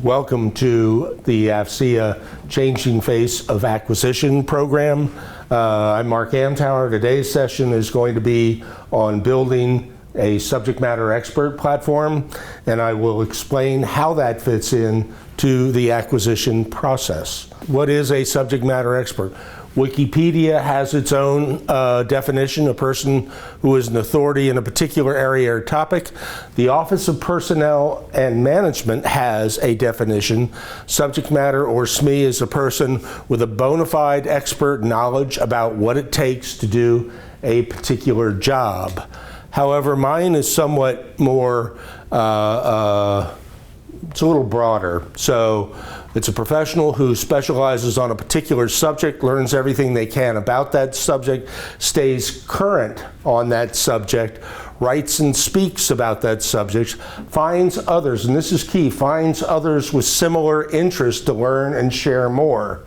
Welcome to the AFCEA Changing Face of Acquisition program. I'm Mark Amtower. Today's session is going to be on building a subject matter expert platform, and I will explain how that fits in to the acquisition process. What is a subject matter expert? Wikipedia has its own definition, a person who is an authority in a particular area or topic. The Office of Personnel and Management has a definition. Subject matter, or SME, is a person with a bona fide expert knowledge about what it takes to do a particular job. However, mine is somewhat more, it's a little broader. So it's a professional who specializes on a particular subject, learns everything they can about that subject, stays current on that subject, writes and speaks about that subject, finds others, and this is key, finds others with similar interests to learn and share more,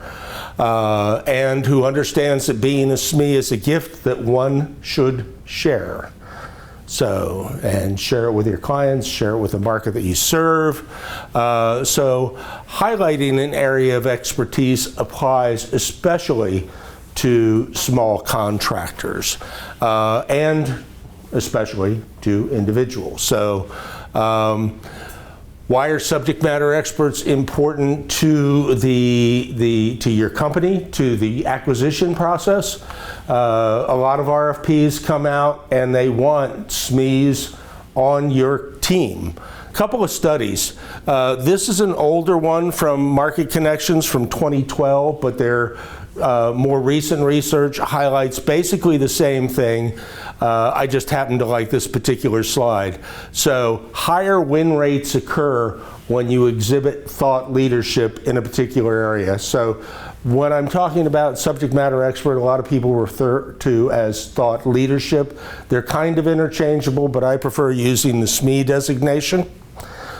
and who understands that being a SME is a gift that one should share. So, and share it with your clients, share it with the market that you serve. So highlighting an area of expertise applies especially to small contractors and especially to individuals. So why are subject matter experts important to to your company, to the acquisition process? A lot of RFPs come out and they want SMEs on your team. A couple of studies. This is an older one from Market Connections from 2012, but their more recent research highlights basically the same thing. I just happen to like this particular slide. So higher win rates occur when you exhibit thought leadership in a particular area. So when I'm talking about subject matter expert, a lot of people refer to as thought leadership. They're kind of interchangeable, but I prefer using the SME designation.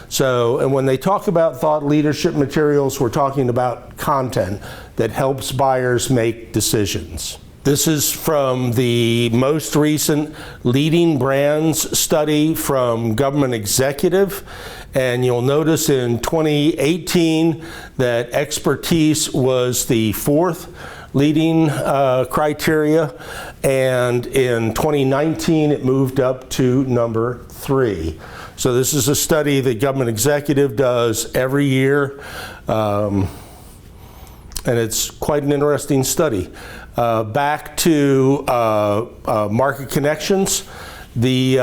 So, and when they talk about thought leadership materials, we're talking about content that helps buyers make decisions. This is from the most recent Leading Brands study from Government Executive, and you'll notice in 2018 that expertise was the fourth leading criteria, and in 2019 it moved up to number 3. So this is a study that Government Executive does every year, and it's quite an interesting study. Back to Market Connections, the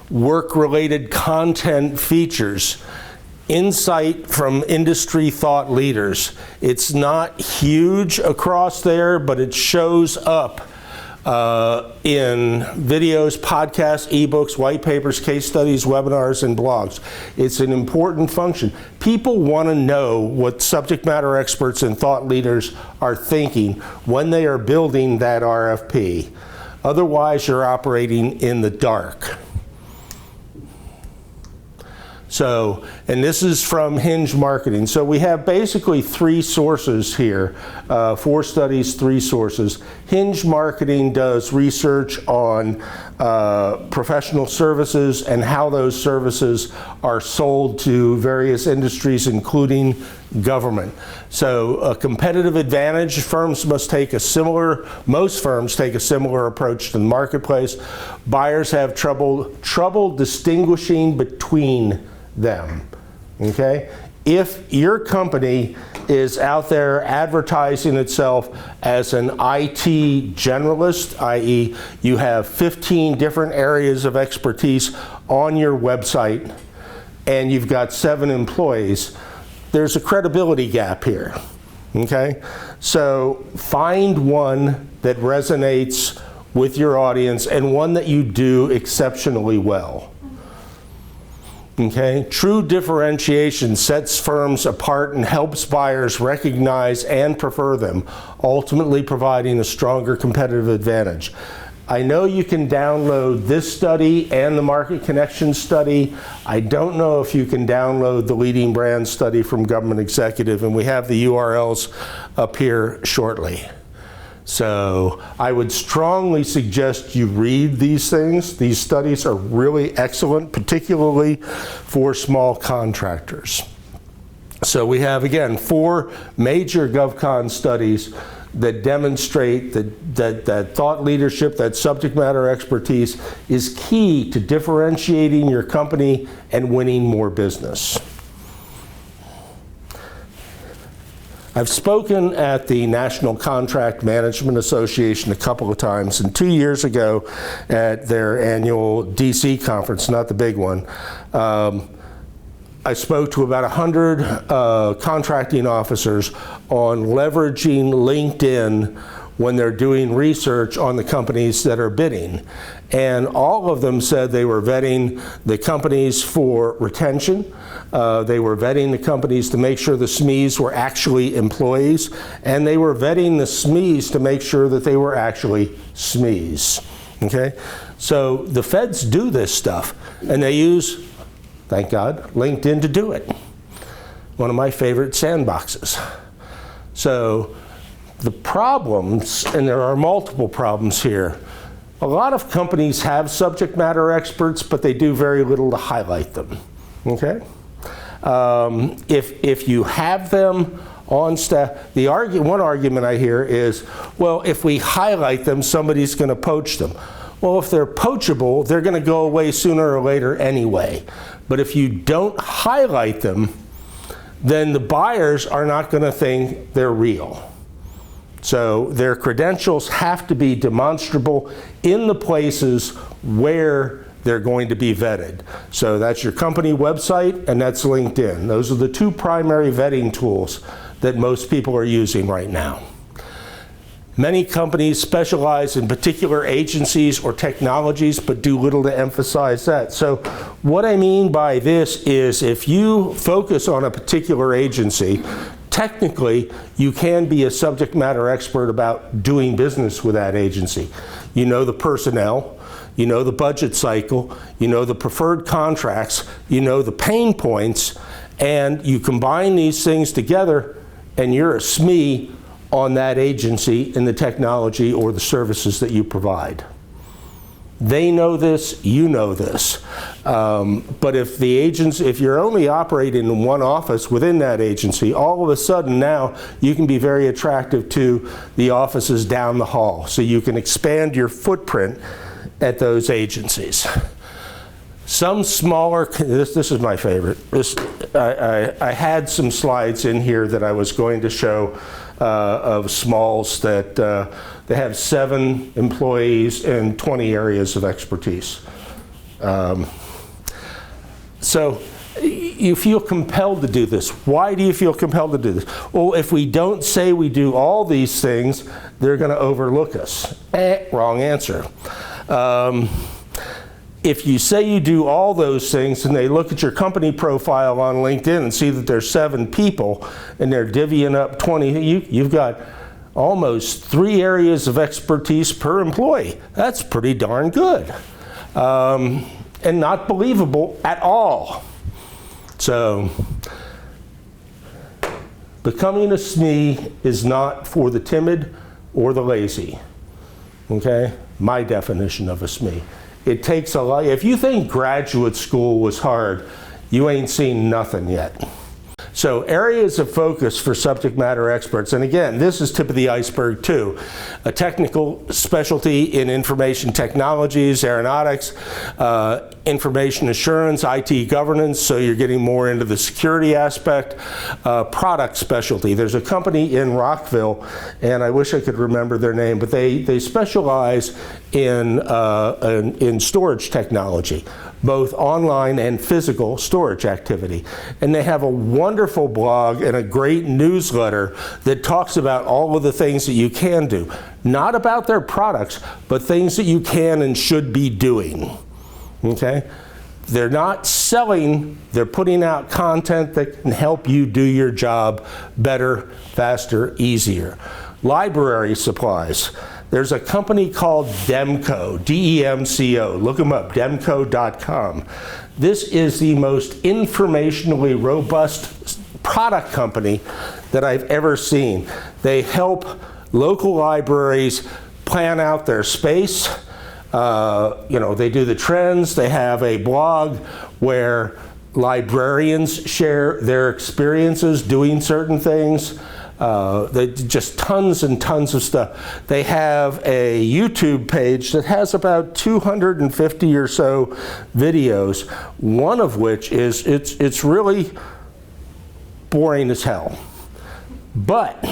work-related content features, insight from industry thought leaders. It's not huge across there, but it shows up in videos, podcasts, ebooks, white papers, case studies, webinars, and blogs. It's an important function. People want to know what subject matter experts and thought leaders are thinking when they are building that RFP. Otherwise, you're operating in the dark. So, and this is from Hinge Marketing. So we have basically 3 sources here, 4 studies, 3 sources. Hinge Marketing does research on professional services and how those services are sold to various industries, including government. So a competitive advantage, firms must take a similar, most firms take a similar approach to the marketplace. Buyers have trouble distinguishing between them, okay? If your company is out there advertising itself as an IT generalist, i.e. you have 15 different areas of expertise on your website and you've got 7 employees, there's a credibility gap here, okay? So find one that resonates with your audience and one that you do exceptionally well. Okay, true differentiation sets firms apart and helps buyers recognize and prefer them, ultimately providing a stronger competitive advantage. I know you can download this study and the Market Connections study. I don't know if you can download the Leading Brands study from Government Executive, and we have the URLs up here shortly. So I would strongly suggest you read these things. These studies are really excellent, particularly for small contractors. So we have, again, 4 major GovCon studies that demonstrate that thought leadership, that subject matter expertise is key to differentiating your company and winning more business. I've spoken at the National Contract Management Association a couple of times, and 2 years ago at their annual DC conference, not the big one, I spoke to about 100 contracting officers on leveraging LinkedIn when they're doing research on the companies that are bidding. And all of them said they were vetting the companies for retention. They were vetting the companies to make sure the SMEs were actually employees. And they were vetting the SMEs to make sure that they were actually SMEs. Okay? So the feds do this stuff. And they use, thank God, LinkedIn to do it. One of my favorite sandboxes. So the problems, and there are multiple problems here, a lot of companies have subject matter experts, but they do very little to highlight them, okay? If you have them on staff, one argument I hear is, well, if we highlight them, somebody's going to poach them. Well, if they're poachable, they're going to go away sooner or later anyway. But if you don't highlight them, then the buyers are not going to think they're real. So their credentials have to be demonstrable in the places where they're going to be vetted. So that's your company website and that's LinkedIn. Those are the 2 primary vetting tools that most people are using right now. Many companies specialize in particular agencies or technologies, but do little to emphasize that. So what I mean by this is if you focus on a particular agency, technically, you can be a subject matter expert about doing business with that agency. You know the personnel, you know the budget cycle, you know the preferred contracts, you know the pain points, and you combine these things together, and you're a SME on that agency in the technology or the services that you provide. They know this, you know this. But if you're only operating in one office within that agency, all of a sudden now you can be very attractive to the offices down the hall. So you can expand your footprint at those agencies. Some smaller, this is my favorite. I had some slides in here that I was going to show of smalls that they have 7 employees and 20 areas of expertise. So you feel compelled to do this. Why do you feel compelled to do this? Well, if we don't say we do all these things, they're going to overlook us. Wrong answer. If you say you do all those things and they look at your company profile on LinkedIn and see that there's 7 people and they're divvying up 20, you've got almost 3 areas of expertise per employee. That's pretty darn good. And not believable at all. So, becoming a SME is not for the timid or the lazy. Okay? My definition of a SME. It takes a lot. If you think graduate school was hard, you ain't seen nothing yet. So areas of focus for subject matter experts, and again, this is tip of the iceberg too. A technical specialty in information technologies, aeronautics, information assurance, IT governance, so you're getting more into the security aspect. Product specialty. There's a company in Rockville, and I wish I could remember their name, but they specialize in storage technology, both online and physical storage activity. And they have a wonderful blog and a great newsletter that talks about all of the things that you can do. Not about their products, but things that you can and should be doing. Okay? They're not selling, they're putting out content that can help you do your job better, faster, easier. Library supplies. There's a company called Demco, D-E-M-C-O. Look them up, demco.com. This is the most informationally robust product company that I've ever seen. They help Local libraries plan out their space. They do the trends. They have a blog where librarians share their experiences doing certain things. Just tons and tons of stuff. They have a YouTube page that has about 250 or so videos, one of which is, it's really boring as hell. But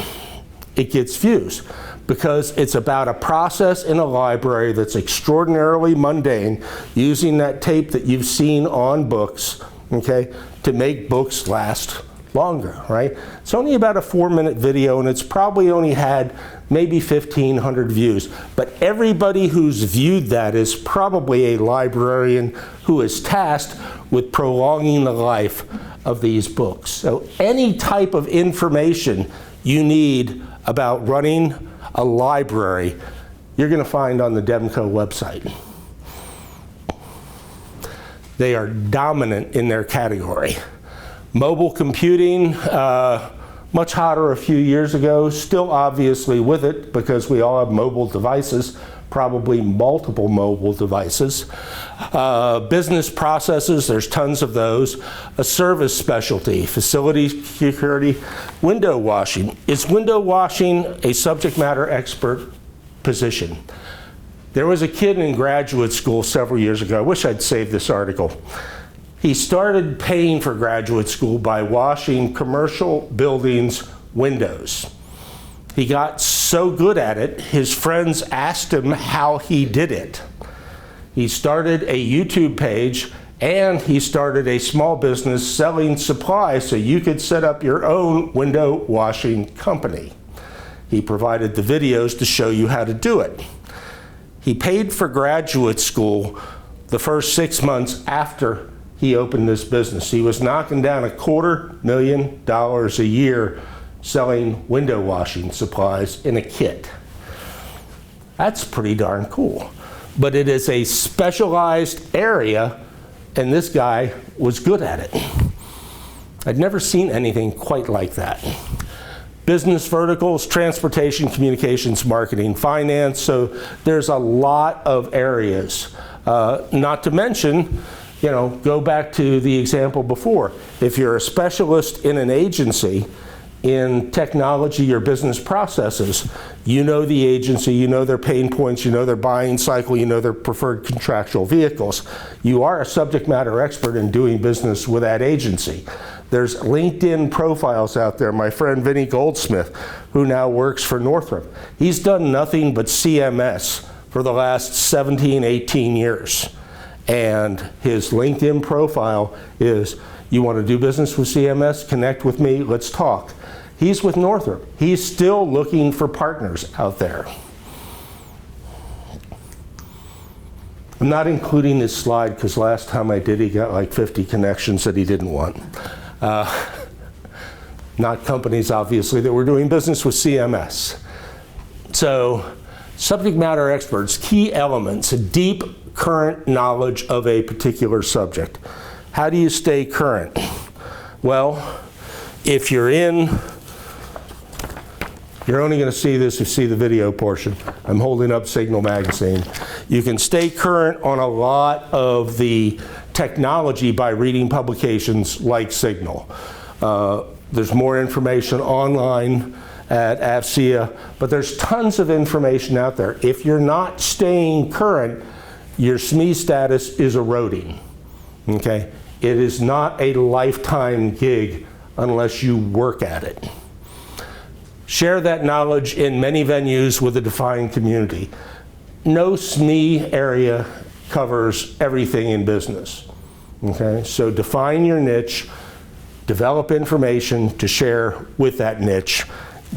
it gets views because it's about a process in a library that's extraordinarily mundane, using that tape that you've seen on books, okay, to make books last longer, right? It's only about a 4-minute video, and it's probably only had maybe 1,500 views. But everybody who's viewed that is probably a librarian who is tasked with prolonging the life of these books. So any type of information you need about running a library, you're going to find on the Demco website. They are dominant in their category. Mobile computing, much hotter a few years ago, still obviously with it because we all have mobile devices, probably multiple mobile devices. Business processes, there's tons of those. A service specialty, facility security, window washing. Is window washing a subject matter expert position? There was a kid in graduate school several years ago, I wish I'd saved this article. He started paying for graduate school by washing commercial buildings' windows. He got so good at it, his friends asked him how he did it. He started a YouTube page and he started a small business selling supplies so you could set up your own window washing company. He provided the videos to show you how to do it. He paid for graduate school the first 6 months after he opened this business. He was knocking down $250,000 a year selling window washing supplies in a kit. That's pretty darn cool. But it is a specialized area, and this guy was good at it. I'd never seen anything quite like that. Business verticals, transportation, communications, marketing, finance, so there's a lot of areas. Not to mention, go back to the example before. If you're a specialist in an agency in technology or business processes, you know the agency, you know their pain points, you know their buying cycle, you know their preferred contractual vehicles. You are a subject matter expert in doing business with that agency. There's LinkedIn profiles out there. My friend Vinny Goldsmith, who now works for Northrop, he's done nothing but CMS for the last 17, 18 years. And his LinkedIn profile is, you want to do business with CMS? Connect with me, let's talk. He's with Northrop. He's still looking for partners out there. I'm not including this slide because last time I did, he got like 50 connections that he didn't want. Not companies, obviously, that were doing business with CMS. So, subject matter experts, key elements, a deep current knowledge of a particular subject. How do you stay current? Well, if you're only going to see this if you see the video portion. I'm holding up Signal magazine. You can stay current on a lot of the technology by reading publications like Signal. There's more information online at AFCEA, but there's tons of information out there. If you're not staying current, your SME status is eroding, okay? It is not a lifetime gig unless you work at it. Share that knowledge in many venues with a defined community. No SME area covers everything in business, okay? So define your niche, develop information to share with that niche,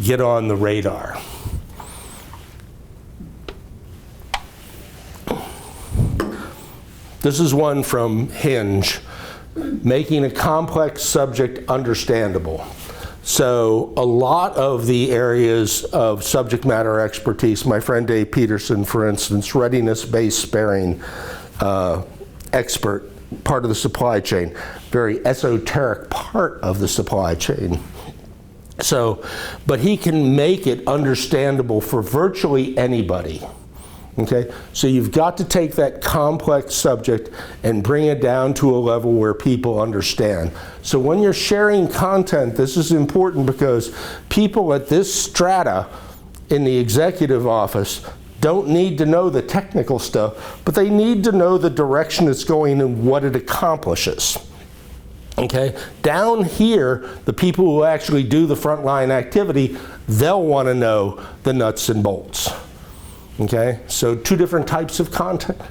get on the radar. This is one from Hinge, making a complex subject understandable. So a lot of the areas of subject matter expertise, my friend Dave Peterson, for instance, readiness-based sparing expert, part of the supply chain, very esoteric part of the supply chain. So, but he can make it understandable for virtually anybody. Okay, so you've got to take that complex subject and bring it down to a level where people understand. So when you're sharing content, this is important because people at this strata in the executive office don't need to know the technical stuff, but they need to know the direction it's going and what it accomplishes. Okay, down here, the people who actually do the frontline activity, they'll want to know the nuts and bolts. Okay, so two different types of content.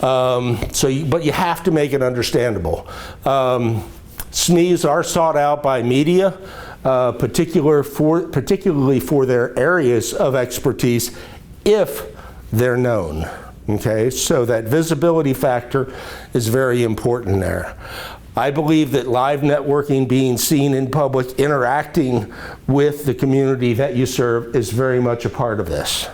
But you have to make it understandable. SMEs are sought out by media, particularly for their areas of expertise, if they're known. Okay, so that visibility factor is very important there. I believe that live networking, being seen in public, interacting with the community that you serve is very much a part of this.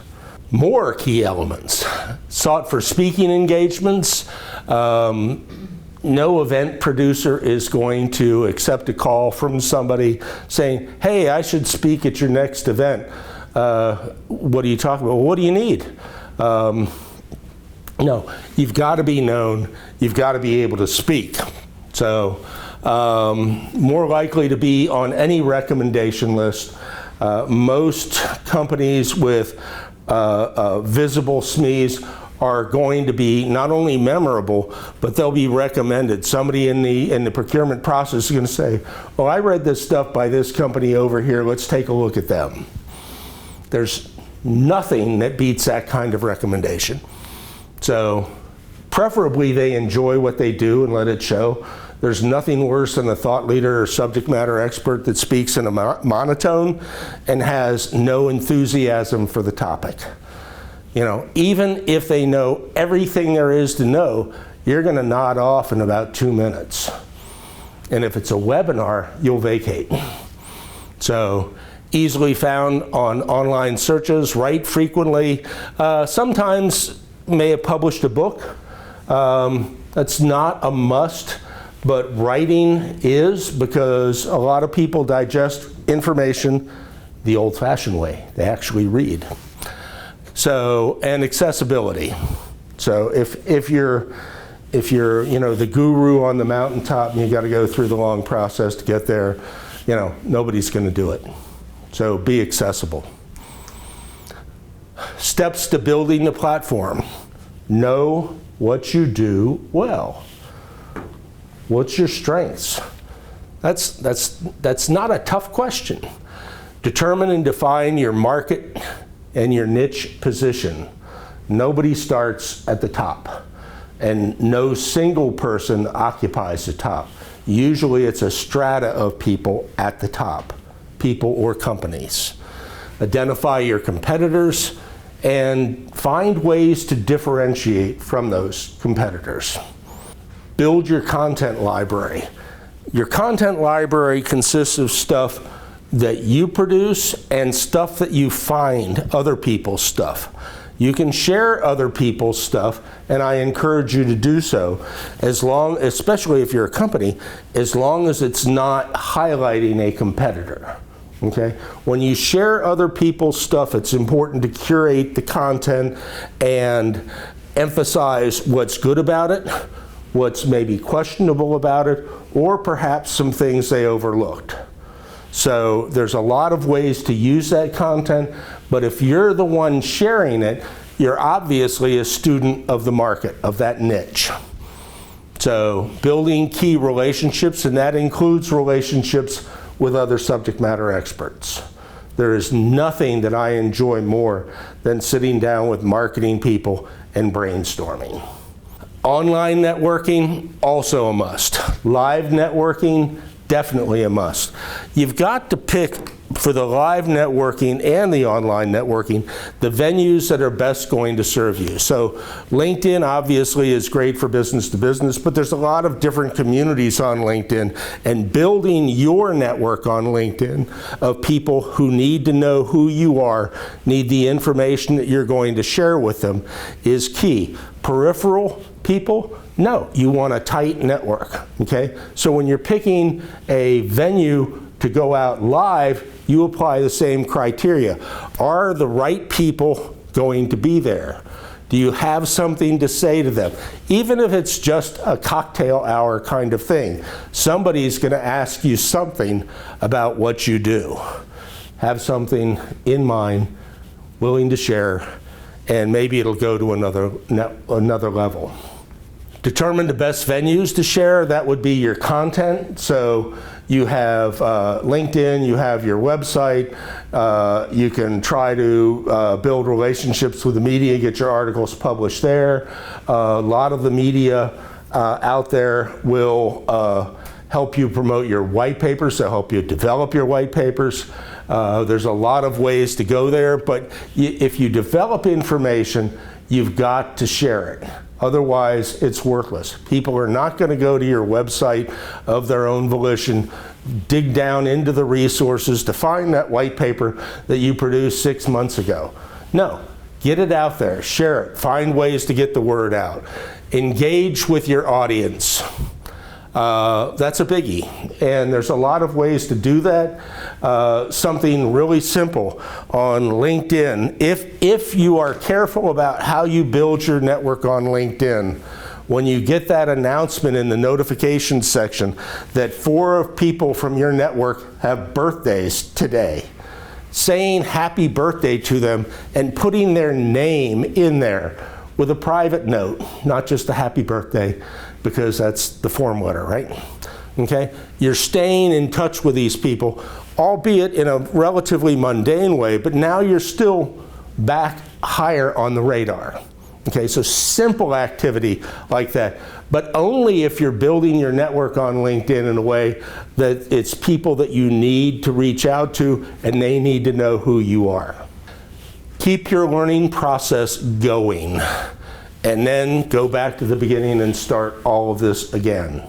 More key elements. Sought for speaking engagements. No event producer is going to accept a call from somebody saying, hey, I should speak at your next event. What are you talking about? Well, what do you need? No, you've got to be known. You've got to be able to speak. So more likely to be on any recommendation list. Most companies with visible SMEs are going to be not only memorable, but they'll be recommended. Somebody in the procurement process is going to say, oh, I read this stuff by this company over here, let's take a look at them. There's nothing that beats that kind of recommendation. So preferably they enjoy what they do and let it show. There's nothing worse than a thought leader or subject matter expert that speaks in a monotone and has no enthusiasm for the topic. You know, even if they know everything there is to know, you're going to nod off in about 2 minutes. And if it's a webinar, you'll vacate. So easily found on online searches, write frequently. Sometimes may have published a book. That's not a must. But writing is, because a lot of people digest information the old-fashioned way. They actually read. So, and accessibility. So if you're the guru on the mountaintop and you got to go through the long process to get there, nobody's going to do it. So be accessible. Steps to building the platform. Know what you do well. What's your strengths? That's not a tough question. Determine and define your market and your niche position. Nobody starts at the top, and no single person occupies the top. Usually it's a strata of people at the top, people or companies. Identify your competitors and find ways to differentiate from those competitors. Build your content library. Your content library consists of stuff that you produce and stuff that you find other people's stuff. You can share other people's stuff, and I encourage you to do so, especially if you're a company, as long as it's not highlighting a competitor. Okay? When you share other people's stuff, it's important to curate the content and emphasize what's good about it, what's maybe questionable about it, or perhaps some things they overlooked. So there's a lot of ways to use that content, but if you're the one sharing it, you're obviously a student of the market, of that niche. So building key relationships, and that includes relationships with other subject matter experts. There is nothing that I enjoy more than sitting down with marketing people and brainstorming. Online networking, also a must. Live networking, definitely a must. You've got to pick, for the live networking and the online networking, the venues that are best going to serve you. So LinkedIn obviously is great for business to business, but there's a lot of different communities on LinkedIn, and building your network on LinkedIn of people who need to know who you are, need the information that you're going to share with them, is key. Peripheral people, no, you want a tight network, okay? So when you're picking a venue to go out live, you apply the same criteria. Are the right people going to be there? Do you have something to say to them? Even if it's just a cocktail hour kind of thing, somebody's going to ask you something about what you do. Have something in mind, willing to share, and maybe it'll go to another level. Determine the best venues to share. That would be your content. So you have LinkedIn, you have your website, you can try to build relationships with the media, get your articles published there. A lot of the media out there will help you promote your white papers, they'll help you develop your white papers. There's a lot of ways to go there, but if you develop information, you've got to share it. Otherwise, it's worthless. People are not going to go to your website of their own volition, dig down into the resources to find that white paper that you produced 6 months ago. No, get it out there, share it, find ways to get the word out. Engage with your audience. That's a biggie, and there's a lot of ways to do that. Something really simple on LinkedIn. If you are careful about how you build your network on LinkedIn, when you get that announcement in the notifications section that 4 people from your network have birthdays today, saying happy birthday to them and putting their name in there with a private note, not just a happy birthday, because that's the form letter, right? Okay? You're staying in touch with these people, albeit in a relatively mundane way, but now you're still back higher on the radar. Okay, so simple activity like that, but only if you're building your network on LinkedIn in a way that it's people that you need to reach out to and they need to know who you are. Keep your learning process going, and then go back to the beginning and start all of this again.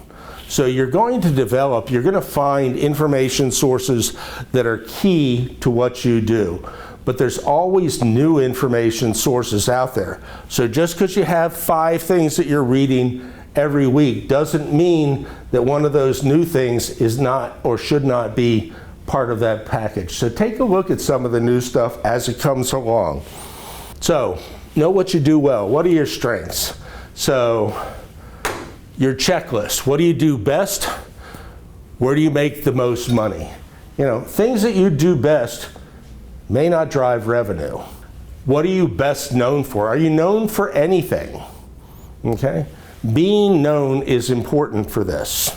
So you're going to develop, you're going to find information sources that are key to what you do. But there's always new information sources out there. So just because you have 5 things that you're reading every week doesn't mean that one of those new things is not or should not be part of that package. So take a look at some of the new stuff as it comes along. So know what you do well. What are your strengths? So your checklist. What do you do best? Where do you make the most money? You know, things that you do best may not drive revenue. What are you best known for? Are you known for anything? Okay? Being known is important for this.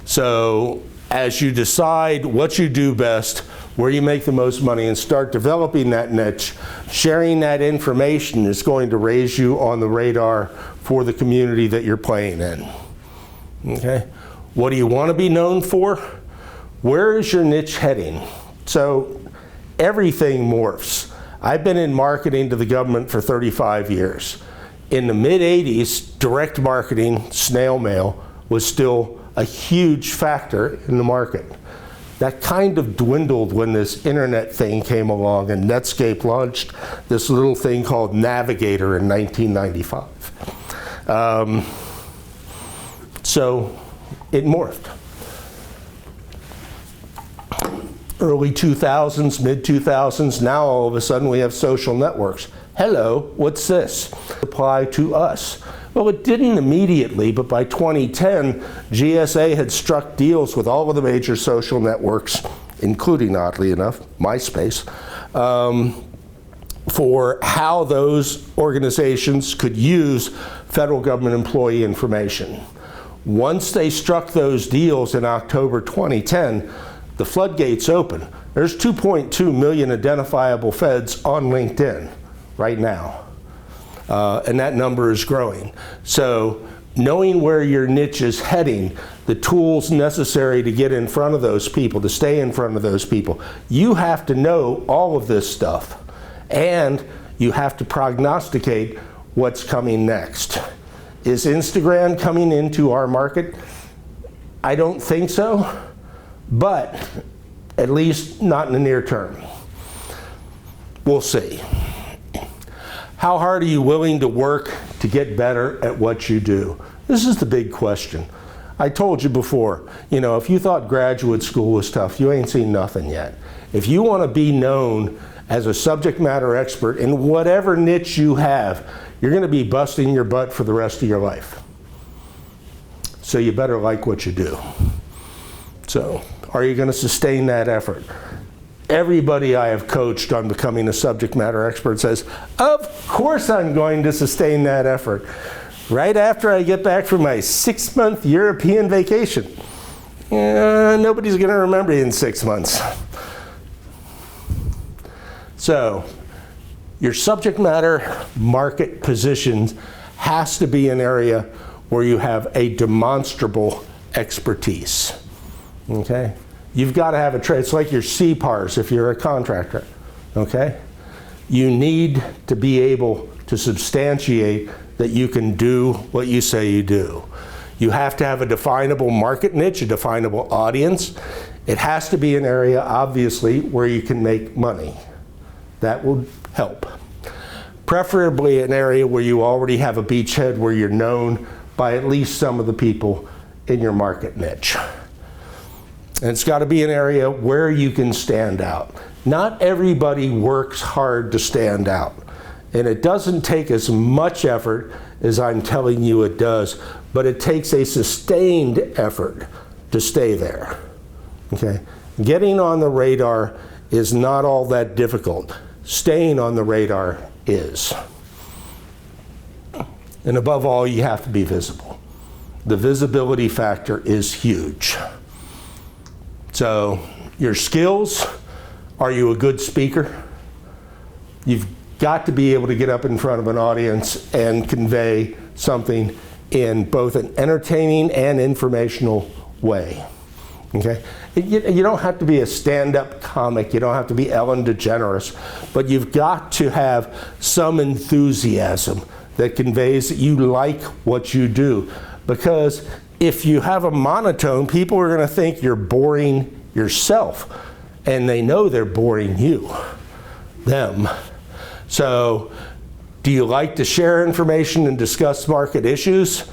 So as you decide what you do best, where you make the most money, and start developing that niche, sharing that information is going to raise you on the radar for the community that you're playing in. Okay? What do you want to be known for? Where is your niche heading? So everything morphs. I've been in marketing to the government for 35 years. In the mid-'80s, direct marketing, snail mail, was still a huge factor in the market. That kind of dwindled when this internet thing came along and Netscape launched this little thing called Navigator in 1995. So it morphed. Early 2000s, mid 2000s, now all of a sudden we have social networks. Hello, what's this? Apply to us. Well, it didn't immediately, but by 2010, GSA had struck deals with all of the major social networks, including, oddly enough, MySpace, for how those organizations could use federal government employee information. Once they struck those deals in October 2010, the floodgates open. There's 2.2 million identifiable feds on LinkedIn right now. And that number is growing. So knowing where your niche is heading, the tools necessary to get in front of those people, to stay in front of those people, you have to know all of this stuff. And you have to prognosticate what's coming next. Is Instagram coming into our market? I don't think so, but at least not in the near term. We'll see. How hard are you willing to work to get better at what you do? This is the big question. I told you before, if you thought graduate school was tough, you ain't seen nothing yet. If you want to be known as a subject matter expert in whatever niche you have, you're going to be busting your butt for the rest of your life. So you better like what you do. So, are you going to sustain that effort? Everybody I have coached on becoming a subject matter expert says, of course I'm going to sustain that effort. Right after I get back from my 6-month European vacation. Nobody's going to remember you in 6 months. So, your subject matter market position has to be an area where you have a demonstrable expertise. Okay? You've got to have a trade. It's like your CPARs if you're a contractor. Okay? You need to be able to substantiate that you can do what you say you do. You have to have a definable market niche, a definable audience. It has to be an area, obviously, where you can make money. That will help. Preferably an area where you already have a beachhead, where you're known by at least some of the people in your market niche. And it's got to be an area where you can stand out. Not everybody works hard to stand out. And it doesn't take as much effort as I'm telling you it does, but it takes a sustained effort to stay there. Okay? Getting on the radar is not all that difficult. Staying on the radar is. And above all, you have to be visible. The visibility factor is huge. So, your skills, are you a good speaker? You've got to be able to get up in front of an audience and convey something in both an entertaining and informational way. Okay? You don't have to be a stand-up comic, you don't have to be Ellen DeGeneres, but you've got to have some enthusiasm that conveys that you like what you do. Because if you have a monotone, people are going to think you're boring yourself, and they know they're boring them. So, do you like to share information and discuss market issues?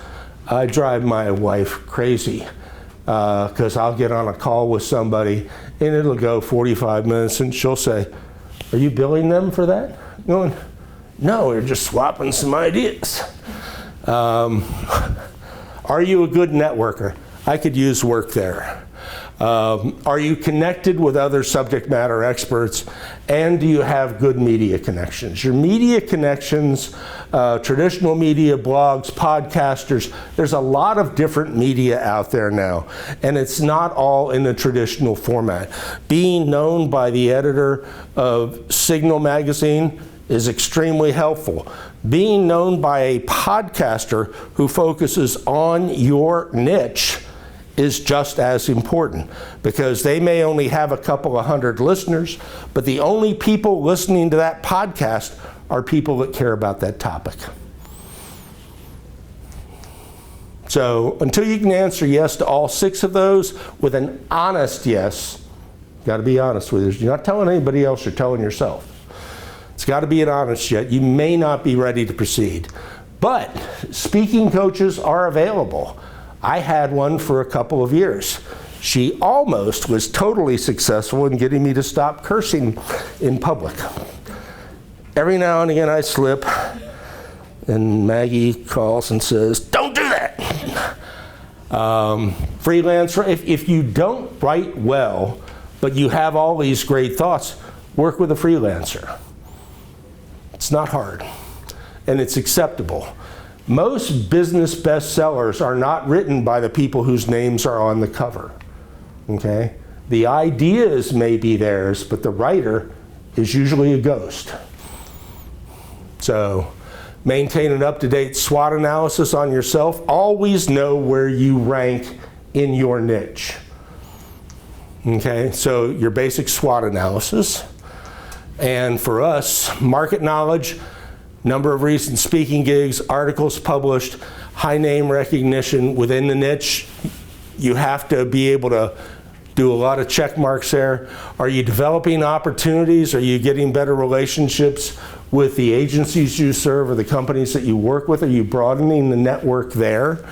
I drive my wife crazy because I'll get on a call with somebody and it'll go 45 minutes and she'll say, "Are you billing them for that?" I'm going, "No, we're just swapping some ideas." Are you a good networker? I could use work there. Are you connected with other subject matter experts, and do you have good media connections? Your media connections, traditional media, blogs, podcasters, there's a lot of different media out there now, and it's not all in the traditional format. Being known by the editor of Signal magazine is extremely helpful. Being known by a podcaster who focuses on your niche is just as important, because they may only have a couple of hundred listeners, but the only people listening to that podcast are people that care about that topic. So until you can answer yes to all 6 of those with an honest yes, you got to be honest with it. You're not telling anybody else, you're telling yourself. It's got to be an honest yes. You may not be ready to proceed, but speaking coaches are available. I had one for a couple of years. She almost was totally successful in getting me to stop cursing in public. Every now and again I slip, and Maggie calls and says, "Don't do that." Freelancer, if you don't write well, but you have all these great thoughts, work with a freelancer. It's not hard, and it's acceptable. Most business bestsellers are not written by the people whose names are on the cover. Okay? The ideas may be theirs, but the writer is usually a ghost. So, maintain an up-to-date SWOT analysis on yourself. Always know where you rank in your niche. Okay? So, your basic SWOT analysis. And for us, market knowledge, number of recent speaking gigs, articles published, high name recognition within the niche. You have to be able to Do a lot of check marks there. Are you developing opportunities? Are you getting better relationships with the agencies you serve or the companies that you work with? Are you broadening the network there?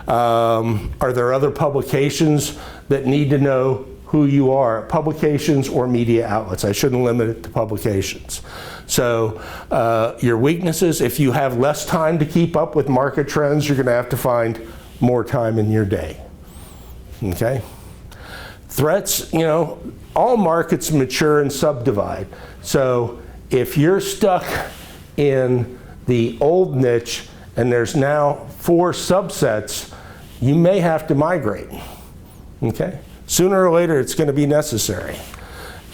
Are there other publications that need to know who you are? Publications or media outlets. I shouldn't limit it to publications. So your weaknesses, if you have less time to keep up with market trends, you're going to have to find more time in your day. Okay? Threats, you know, all markets mature and subdivide. So if you're stuck in the old niche and there's now 4 subsets, you may have to migrate. Okay? Sooner or later, it's going to be necessary.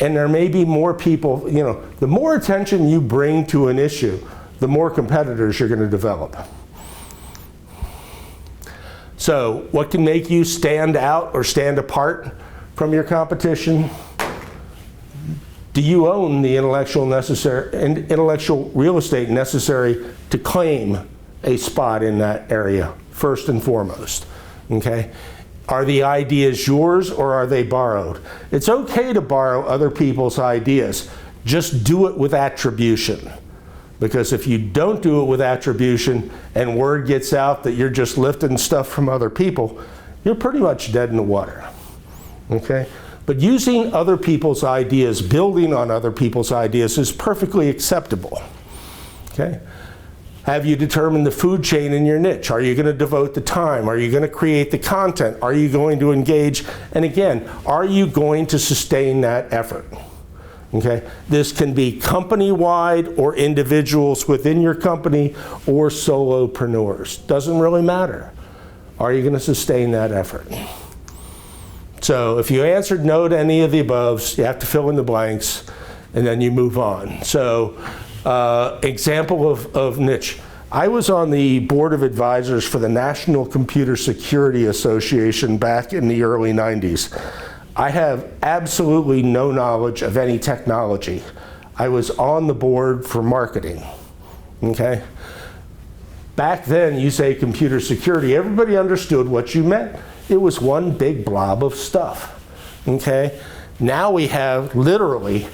And there may be more people, you know, the more attention you bring to an issue, the more competitors you're going to develop. So what can make you stand out or stand apart from your competition? Do you own the intellectual real estate necessary to claim a spot in that area, first and foremost? Okay? Are the ideas yours or are they borrowed? It's okay to borrow other people's ideas. Just do it with attribution. Because if you don't do it with attribution and word gets out that you're just lifting stuff from other people, you're pretty much dead in the water. Okay? But using other people's ideas, building on other people's ideas is perfectly acceptable. Okay? Have you determined the food chain in your niche? Are you going to devote the time? Are you going to create the content? Are you going to engage? And again, are you going to sustain that effort? Okay? This can be company-wide or individuals within your company or solopreneurs. Doesn't really matter. Are you going to sustain that effort? So if you answered no to any of the above, you have to fill in the blanks and then you move on. So example of niche. I was on the board of advisors for the National Computer Security Association back in the early 90s. I have absolutely no knowledge of any technology. I was on the board for marketing. Okay? Back then, you say computer security, everybody understood what you meant. It was one big blob of stuff. Okay? Now we have literally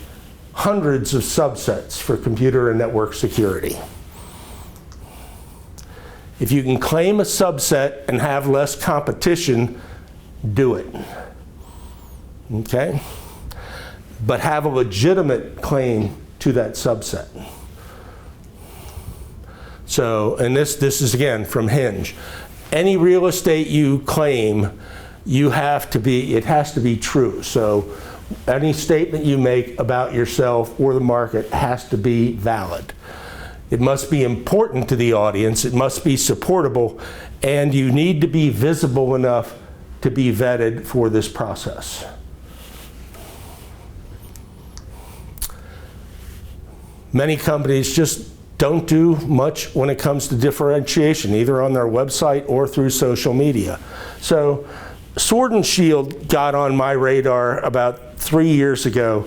hundreds of subsets for computer and network security. If you can claim a subset and have less competition, do it. Okay? But have a legitimate claim to that subset. So, and this is again from Hinge. Any real estate you claim, it has to be true. So any statement you make about yourself or the market has to be valid. It must be important to the audience, it must be supportable, and you need to be visible enough to be vetted for this process. Many companies just don't do much when it comes to differentiation, either on their website or through social media. So Sword and Shield got on my radar about 3 years ago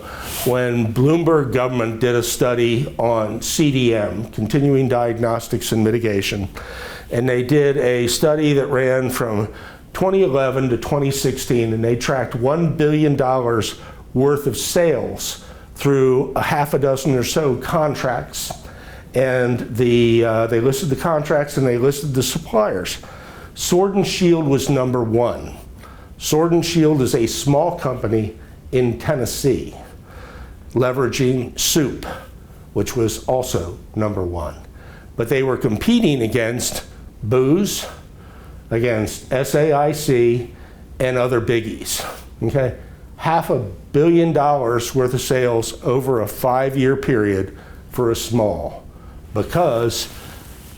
when Bloomberg government did a study on CDM, continuing diagnostics and mitigation. And they did a study that ran from 2011 to 2016, and they tracked $1 billion worth of sales through a half a dozen or so contracts. And they listed the contracts and they listed the suppliers. Sword and Shield was number 1. Sword and Shield is a small company in Tennessee, leveraging soup, which was also number 1. But they were competing against Booz, against SAIC, and other biggies. Okay? $500 million worth of sales over a 5-year period for a small, because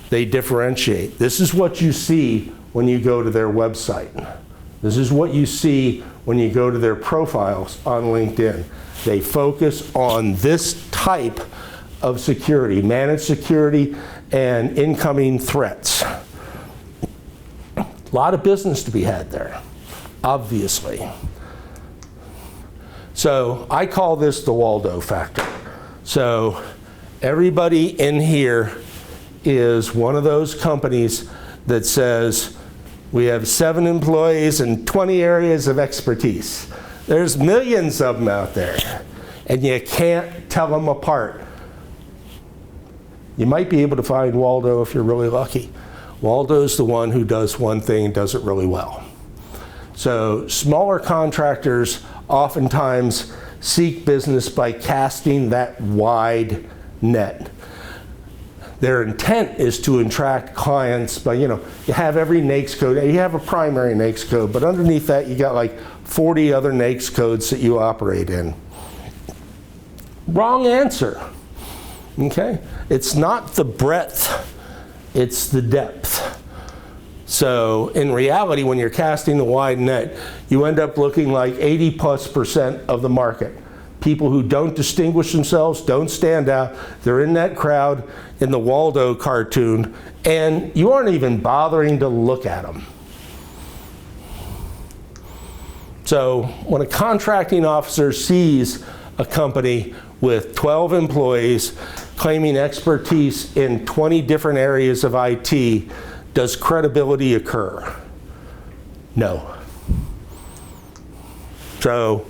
they differentiate. This is what you see when you go to their website. This is what you see when you go to their profiles on LinkedIn. They focus on this type of security, managed security and incoming threats. A lot of business to be had there, obviously. So I call this the Waldo factor. So everybody in here is one of those companies that says, we have 7 employees and 20 areas of expertise. There's millions of them out there, and you can't tell them apart. You might be able to find Waldo if you're really lucky. Waldo's the one who does one thing and does it really well. So smaller contractors oftentimes seek business by casting that wide net. Their intent is to attract clients by, you have every NAICS code, you have a primary NAICS code, but underneath that you got like 40 other NAICS codes that you operate in. Wrong answer, okay? It's not the breadth, it's the depth. So in reality, when you're casting the wide net, you end up looking like 80+% of the market. People who don't distinguish themselves, don't stand out, they're in that crowd in the Waldo cartoon, and you aren't even bothering to look at them. So when a contracting officer sees a company with 12 employees claiming expertise in 20 different areas of IT, does credibility occur? No. So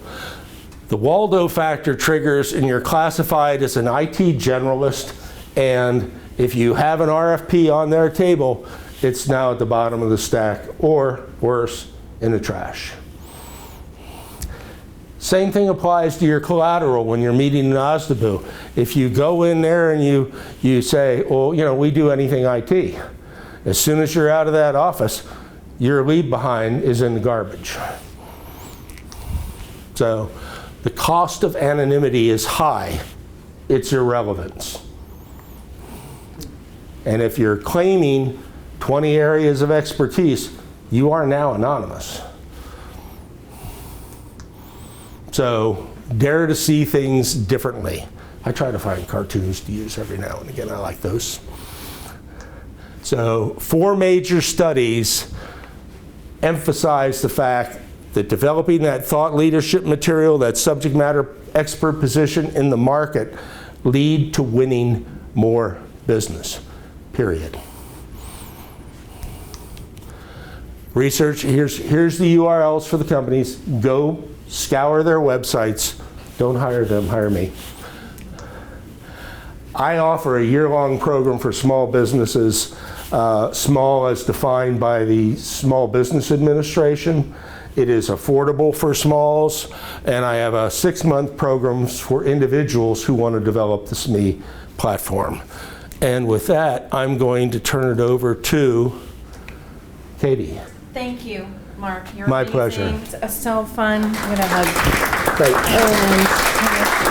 the Waldo factor triggers and you're classified as an IT generalist, and if you have an RFP on their table, it's now at the bottom of the stack, or worse, in the trash. Same thing applies to your collateral when you're meeting an OSDBU. If you go in there and you say, well, we do anything IT. As soon as you're out of that office, your leave behind is in the garbage. So the cost of anonymity is high. It's irrelevance. And if you're claiming 20 areas of expertise, you are now anonymous. So dare to see things differently. I try to find cartoons to use every now and again. I like those. So 4 major studies emphasize the fact that developing that thought leadership material, that subject matter expert position in the market, lead to winning more business, period. Research, here's the URLs for the companies. Go scour their websites. Don't hire them, hire me. I offer a year-long program for small businesses, small as defined by the Small Business Administration. It is affordable for smalls, and I have a 6-month program for individuals who want to develop the SME platform. And with that, I'm going to turn it over to Katie. Thank you, Mark. You're My amazing. pleasure. It's so fun. I'm going to hug. Great.